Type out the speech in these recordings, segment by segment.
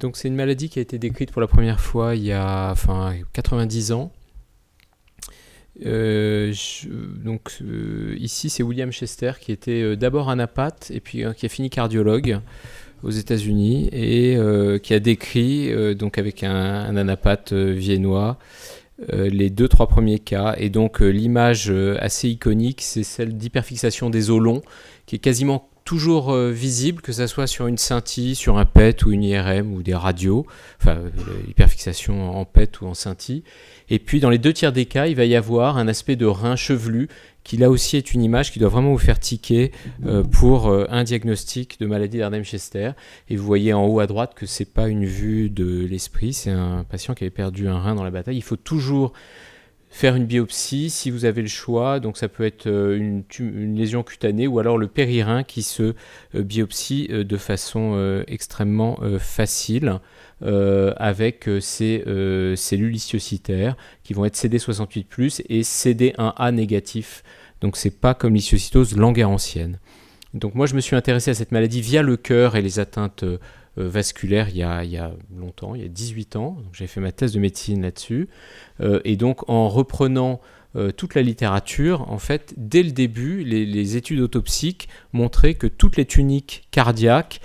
Donc c'est une maladie qui a été décrite pour la première fois il y a 90 ans. Ici c'est William Chester qui était d'abord un apathe et puis qui a fini cardiologue aux États-Unis et qui a décrit donc avec un anapathe viennois les 2-3 premiers cas. Et donc l'image assez iconique, c'est celle d'hyperfixation des os longs qui est quasiment toujours visible, que ce soit sur une scintille, sur un PET ou une IRM ou des radios, hyperfixation en PET ou en scintille. Et puis dans les 2 tiers des cas, il va y avoir un aspect de rein chevelu qui là aussi est une image qui doit vraiment vous faire tiquer pour un diagnostic de maladie d'Ardheim-Chester. Et vous voyez en haut à droite que ce n'est pas une vue de l'esprit, c'est un patient qui avait perdu un rein dans la bataille. Il faut toujours faire une biopsie si vous avez le choix, donc ça peut être une lésion cutanée ou alors le périrein qui se biopsie de façon extrêmement facile avec ces cellules histiocytaires qui vont être CD68+, et CD1A négatif. Donc c'est pas comme l'histiocytose langerhansienne. Donc moi je me suis intéressé à cette maladie via le cœur et les atteintes vasculaire il y a longtemps, il y a 18 ans. Donc, j'ai fait ma thèse de médecine là-dessus. Et donc, en reprenant toute la littérature, en fait, dès le début, les études autopsiques montraient que toutes les tuniques cardiaques,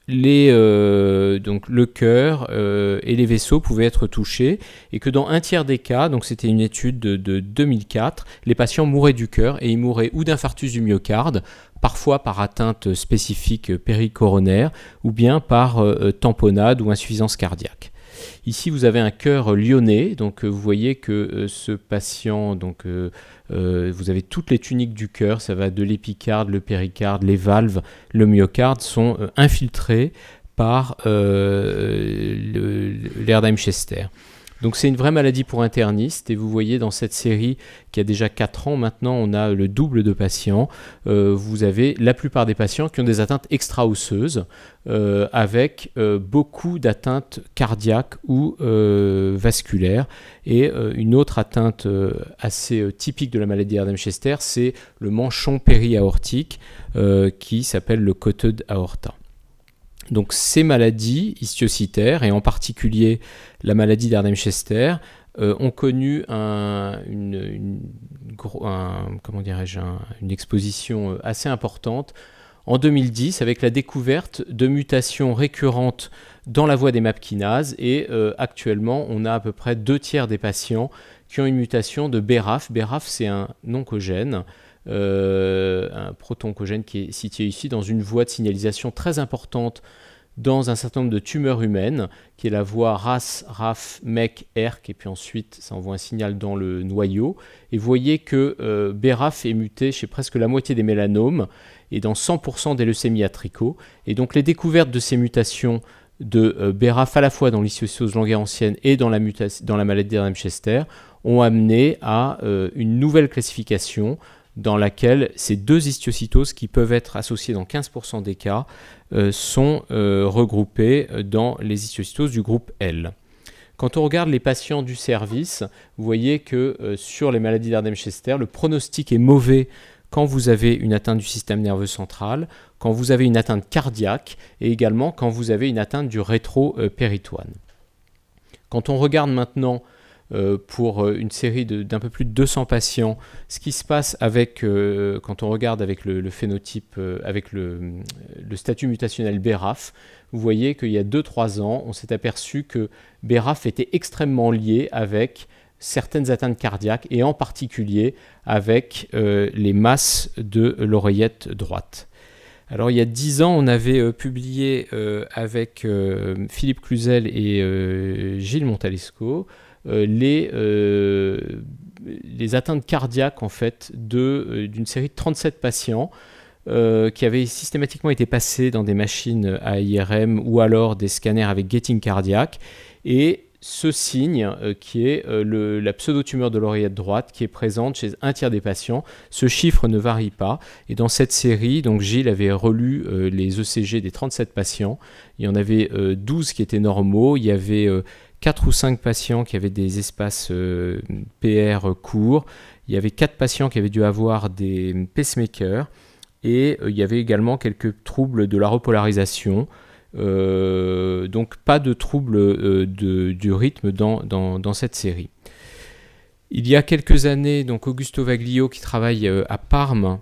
donc le cœur et les vaisseaux pouvaient être touchés, et que dans 1/3 des cas, donc c'était une étude de 2004, les patients mouraient du cœur, et ils mouraient ou d'infarctus du myocarde, parfois par atteinte spécifique péricoronaire, ou bien par tamponnade ou insuffisance cardiaque. Ici, vous avez un cœur lyonnais, donc vous voyez que ce patient, donc, vous avez toutes les tuniques du cœur, ça va de l'épicarde, le péricarde, les valves, le myocarde, sont infiltrés par l'Ardheim-Chester. Donc c'est une vraie maladie pour interniste, et vous voyez dans cette série qui a déjà 4 ans maintenant, on a le double de patients. Vous avez la plupart des patients qui ont des atteintes extra-osseuses avec beaucoup d'atteintes cardiaques ou vasculaires. Et une autre atteinte assez typique de la maladie d'Ardheim-Chester, c'est le manchon péri-aortique qui s'appelle le coated aorta. Donc ces maladies histiocytaires, et en particulier la maladie d'Ardheim-Chester, ont connu une exposition assez importante en 2010 avec la découverte de mutations récurrentes dans la voie des MAP kinases, et actuellement on a à peu près 2/3 des patients qui ont une mutation de BRAF. BRAF, c'est un oncogène, un proto-oncogène qui est situé ici dans une voie de signalisation très importante dans un certain nombre de tumeurs humaines, qui est la voie RAS, RAF, MEK, ERK, et puis ensuite ça envoie un signal dans le noyau. Et vous voyez que BRAF est muté chez presque la moitié des mélanomes et dans 100% des leucémies à tricot. Et donc les découvertes de ces mutations de BRAF à la fois dans l'histiocytose langerhansienne et dans la maladie d'Ardheim-Chester ont amené à une nouvelle classification dans laquelle ces 2 histiocytoses, qui peuvent être associées dans 15% des cas, sont regroupées dans les histiocytoses du groupe L. Quand on regarde les patients du service, vous voyez que sur les maladies d'Ardheim-Chester, le pronostic est mauvais quand vous avez une atteinte du système nerveux central, quand vous avez une atteinte cardiaque, et également quand vous avez une atteinte du rétro-péritoine. Quand on regarde maintenant pour une série d'un peu plus de 200 patients, ce qui se passe avec, quand on regarde avec le phénotype, avec le statut mutationnel BRAF, vous voyez qu'il y a 2-3 ans, on s'est aperçu que BRAF était extrêmement lié avec certaines atteintes cardiaques, et en particulier avec les masses de l'oreillette droite. Alors il y a 10 ans, on avait publié avec Philippe Cluzel et Gilles Montalesco les atteintes cardiaques en fait d'une série de 37 patients qui avaient systématiquement été passés dans des machines à IRM ou alors des scanners avec gating cardiaque, et ce signe qui est la pseudotumeur de l'oreillette droite qui est présente chez 1/3 des patients. Ce chiffre ne varie pas, et dans cette série, donc Gilles avait relu les ECG des 37 patients. Il y en avait 12 qui étaient normaux, il y avait 4 ou 5 patients qui avaient des espaces PR courts, il y avait 4 patients qui avaient dû avoir des pacemakers, et il y avait également quelques troubles de la repolarisation, Donc pas de trouble du rythme dans cette série. Il y a quelques années, donc Augusto Vaglio, qui travaille à Parme,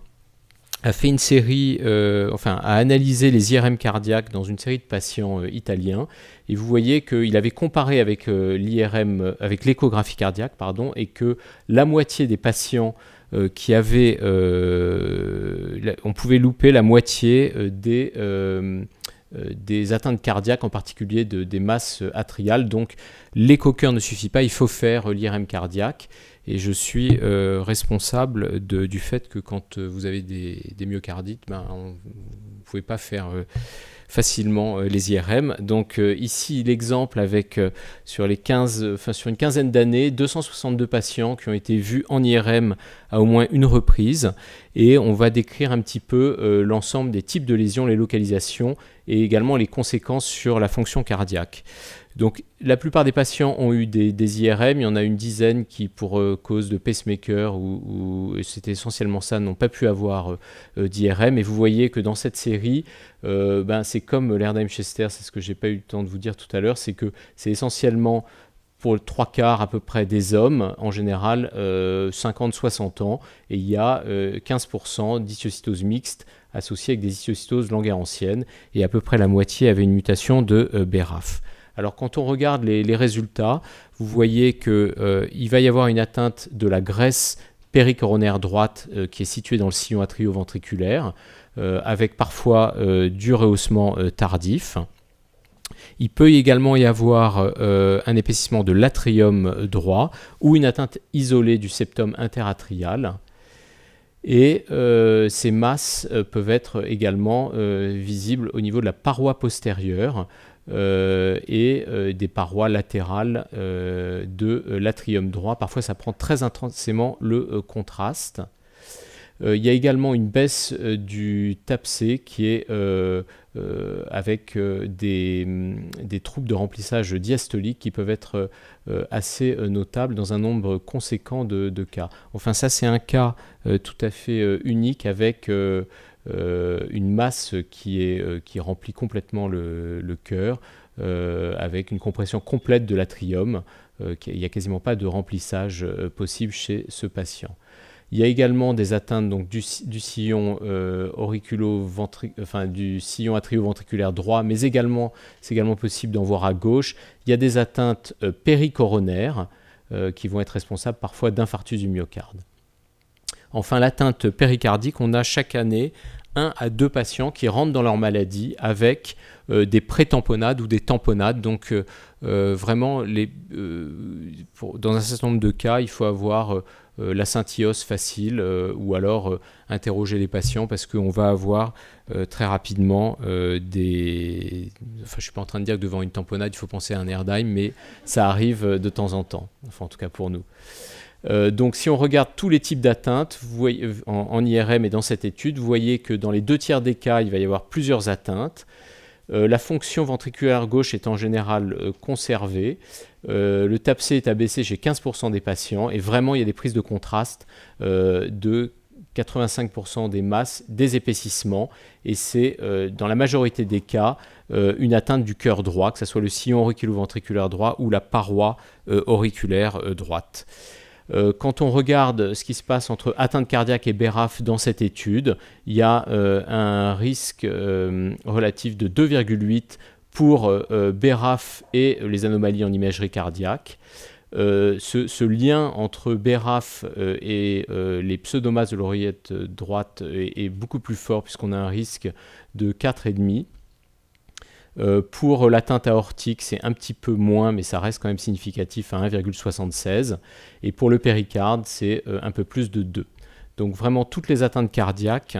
a fait une série, a analysé les IRM cardiaques dans une série de patients italiens. Et vous voyez qu'il avait comparé avec l'IRM, avec l'échographie cardiaque, et que la moitié des patients qui avaient, on pouvait louper la moitié des atteintes cardiaques, en particulier des masses atriales. Donc l'écho-cœur ne suffit pas, il faut faire l'IRM cardiaque. Et je suis responsable du fait que quand vous avez des myocardites, vous ne pouvez pas faire facilement les IRM. Donc ici, l'exemple avec sur une quinzaine d'années, 262 patients qui ont été vus en IRM à au moins une reprise. Et on va décrire un petit peu l'ensemble des types de lésions, les localisations et également les conséquences sur la fonction cardiaque. Donc la plupart des patients ont eu des IRM, il y en a une dizaine qui, pour cause de pacemaker, ou c'était essentiellement ça, n'ont pas pu avoir d'IRM. Et vous voyez que dans cette série, c'est comme l'Erdheim-Chester, c'est ce que je n'ai pas eu le temps de vous dire tout à l'heure, c'est que c'est essentiellement pour le 3/4 à peu près des hommes, en général 50-60 ans, et il y a 15% d'histiocytose mixte associée avec des histiocytoses langerhansiennes, et à peu près la moitié avait une mutation de BRAF. Alors quand on regarde les résultats, vous voyez qu'il va y avoir une atteinte de la graisse péricoronaire droite qui est située dans le sillon atrioventriculaire, avec parfois du rehaussement tardif. Il peut également y avoir un épaississement de l'atrium droit ou une atteinte isolée du septum interatrial. Et ces masses peuvent être également visibles au niveau de la paroi postérieure, et des parois latérales de l'atrium droit. Parfois, ça prend très intensément le contraste. Il y a également une baisse du TAPC qui est avec des troubles de remplissage diastolique qui peuvent être assez notables dans un nombre conséquent de cas. Enfin, ça, c'est un cas tout à fait unique avec une masse qui remplit complètement le cœur, avec une compression complète de l'atrium. Il n'y a quasiment pas de remplissage possible chez ce patient. Il y a également des atteintes donc, du sillon du sillon atrioventriculaire droit, mais c'est également possible d'en voir à gauche. Il y a des atteintes péricoronaires qui vont être responsables parfois d'infarctus du myocarde. Enfin, l'atteinte péricardique, on a chaque année 1 à 2 patients qui rentrent dans leur maladie avec des pré-tamponnades ou des tamponnades. Donc vraiment, dans un certain nombre de cas, il faut avoir la scintillose facile ou alors interroger les patients parce qu'on va avoir très rapidement je ne suis pas en train de dire que devant une tamponnade, il faut penser à un Erdheim, mais ça arrive de temps en temps, enfin en tout cas pour nous. Donc si on regarde tous les types d'atteintes en IRM et dans cette étude, vous voyez que dans les 2/3 des cas, il va y avoir plusieurs atteintes. La fonction ventriculaire gauche est en général conservée. Le TAPC est abaissé chez 15% des patients et vraiment il y a des prises de contraste de 85% des masses, des épaississements, et c'est dans la majorité des cas une atteinte du cœur droit, que ce soit le sillon auriculoventriculaire droit ou la paroi auriculaire droite. Quand on regarde ce qui se passe entre atteinte cardiaque et BRAF dans cette étude, il y a un risque relatif de 2,8 pour BRAF et les anomalies en imagerie cardiaque. Ce lien entre BRAF et les pseudomasses de l'oreillette droite est beaucoup plus fort puisqu'on a un risque de 4,5. Pour l'atteinte aortique, c'est un petit peu moins, mais ça reste quand même significatif à 1,76. Et pour le péricarde, c'est un peu plus de 2. Donc vraiment, toutes les atteintes cardiaques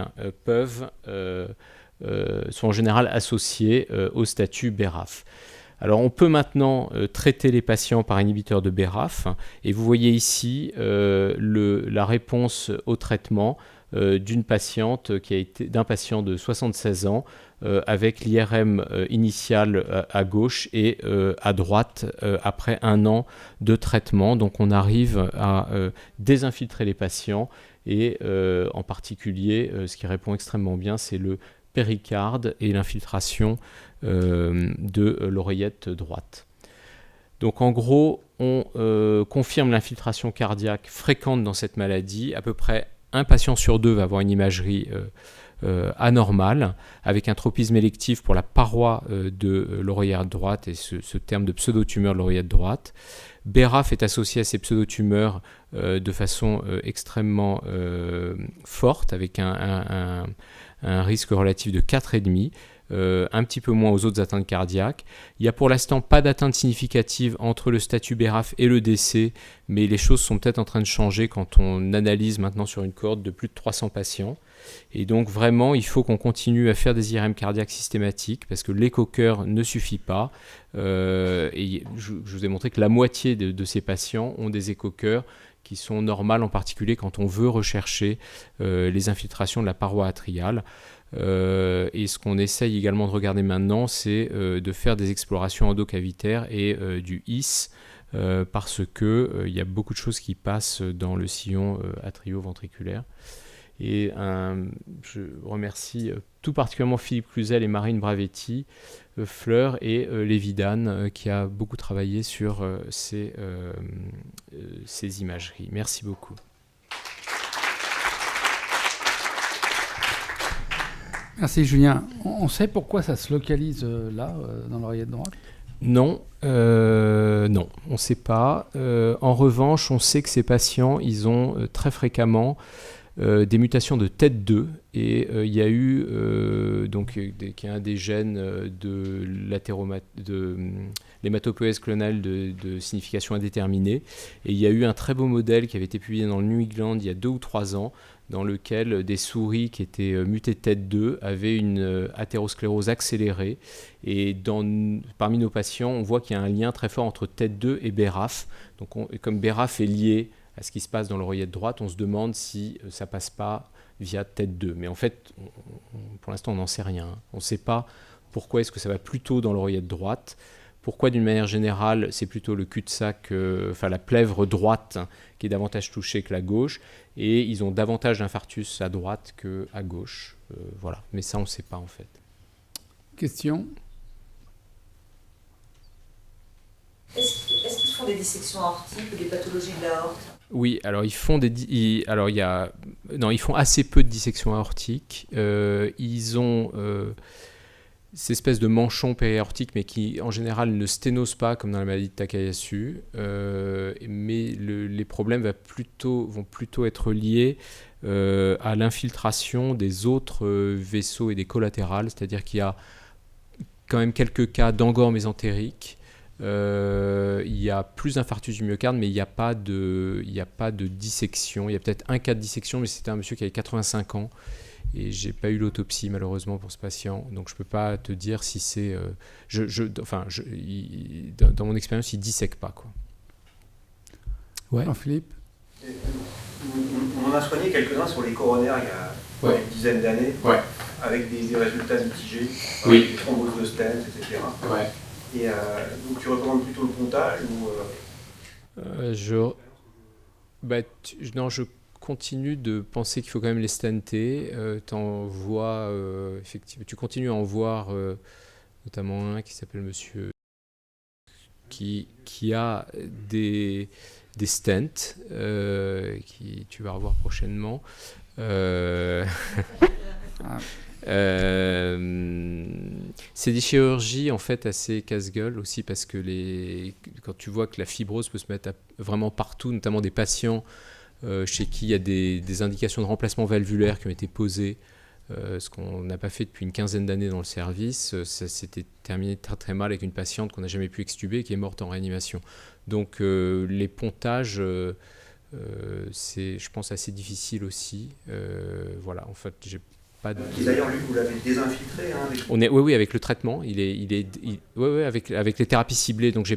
sont en général associées au statut BRAF. Alors on peut maintenant traiter les patients par inhibiteur de BRAF, et vous voyez ici la réponse au traitement d'un patient de 76 ans avec l'IRM initial à gauche et à droite après 1 an de traitement. Donc on arrive à désinfiltrer les patients et en particulier ce qui répond extrêmement bien, c'est le péricarde et l'infiltration de l'oreillette droite. Donc en gros, on confirme l'infiltration cardiaque fréquente dans cette maladie. À peu près un patient sur deux va avoir une imagerie anormale, avec un tropisme électif pour la paroi de l'oreillette droite, et ce terme de pseudotumeur de l'oreillette droite. BRAF est associé à ces pseudotumeurs de façon extrêmement forte, avec un risque relatif de 4,5. Un petit peu moins aux autres atteintes cardiaques. Il n'y a pour l'instant pas d'atteinte significative entre le statut BRAF et le décès, mais les choses sont peut-être en train de changer quand on analyse maintenant sur une cohorte de plus de 300 patients. Et donc vraiment, il faut qu'on continue à faire des IRM cardiaques systématiques parce que l'écho-cœur ne suffit pas. Et je vous ai montré que la moitié de ces patients ont des écho-cœurs qui sont normales, en particulier quand on veut rechercher les infiltrations de la paroi atriale. Et ce qu'on essaye également de regarder maintenant, c'est de faire des explorations endocavitaires et du IS, parce qu'il y a beaucoup de choses qui passent dans le sillon atrioventriculaire. Et je remercie tout particulièrement Philippe Cluzel et Marine Bravetti, Fleur et Lévidane, qui a beaucoup travaillé sur ces imageries. Merci beaucoup. Merci Julien. On sait pourquoi ça se localise là, dans l'oreillette droite ? Non, non, on ne sait pas. En revanche, on sait que ces patients, ils ont très fréquemment des mutations de TET2, et il y a eu qui est un des gènes de l'hématopoïèse clonale de signification indéterminée, et il y a eu un très beau modèle qui avait été publié dans le New England il y a 2 ou 3 ans, dans lequel des souris qui étaient mutées TET2 avaient une athérosclérose accélérée, et parmi nos patients, on voit qu'il y a un lien très fort entre TET2 et BRAF. Donc comme BRAF est lié à ce qui se passe dans l'oreillette droite, on se demande si ça ne passe pas via TET2. Mais en fait, pour l'instant, on n'en sait rien. On ne sait pas pourquoi est-ce que ça va plutôt dans l'oreillette droite, pourquoi d'une manière générale, c'est plutôt le cul-de-sac, la plèvre droite qui est davantage touchée que la gauche, et ils ont davantage d'infarctus à droite qu'à gauche. Voilà, mais ça, on ne sait pas en fait. Question ? Est-ce qu'ils font des dissections aortiques ou des pathologies de l'aorte ? Oui, alors ils font ils font assez peu de dissections aortiques. Ils ont ces espèces de manchons périaortiques, mais qui en général ne sténosent pas comme dans la maladie de Takayasu. Mais les problèmes vont plutôt être liés à l'infiltration des autres vaisseaux et des collatérales, c'est-à-dire qu'il y a quand même quelques cas d'angor mésentérique. Il y a plus d'infarctus du myocarde, mais il n'y a pas de dissection. Il y a peut-être un cas de dissection, mais c'était un monsieur qui avait 85 ans, et j'ai pas eu l'autopsie malheureusement pour ce patient, donc je peux pas te dire si c'est. Dans mon expérience, il dissèque pas, quoi. Ouais. Philippe. On en a soigné quelques-uns sur les coronaires il y a une dizaine d'années, avec des résultats mitigés, avec des thromboses de stent, etc. Ouais. Et donc tu recommandes plutôt le pontage ou je continue de penser qu'il faut quand même les stenter. Effectivement, tu continues à en voir notamment un qui s'appelle monsieur qui a des stents qui tu vas revoir prochainement. C'est des chirurgies en fait assez casse-gueule aussi, parce que quand tu vois que la fibrose peut se mettre vraiment partout, notamment des patients chez qui il y a des indications de remplacement valvulaire qui ont été posées, ce qu'on n'a pas fait depuis une quinzaine d'années dans le service. Ça s'était terminé très très mal avec une patiente qu'on n'a jamais pu extuber et qui est morte en réanimation. Donc les pontages, c'est, je pense, assez difficile aussi. Voilà, en fait, j'ai pas de... D'ailleurs, lui, vous l'avez désinfiltré, hein, oui, avec le traitement. Avec les thérapies ciblées. Donc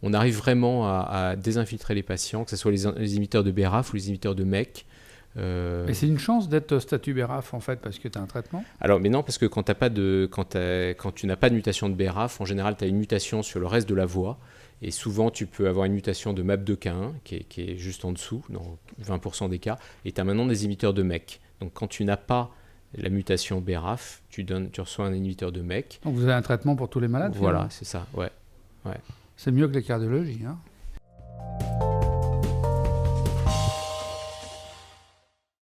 on arrive vraiment à désinfiltrer les patients, que ce soit les inhibiteurs de BRAF ou les inhibiteurs de MEK. Et c'est une chance d'être statut BRAF en fait, parce que tu as un traitement ? Alors, mais non, parce que quand tu n'as pas de mutation de BRAF, en général, tu as une mutation sur le reste de la voie. Et souvent, tu peux avoir une mutation de MAP2K1 qui est juste en dessous, dans 20% des cas. Et tu as maintenant des inhibiteurs de MEK. Donc, quand tu n'as pas la mutation BRAF, tu reçois un inhibiteur de MEK. Donc vous avez un traitement pour tous les malades? Voilà, c'est ça, ouais. C'est mieux que la cardiologie, hein?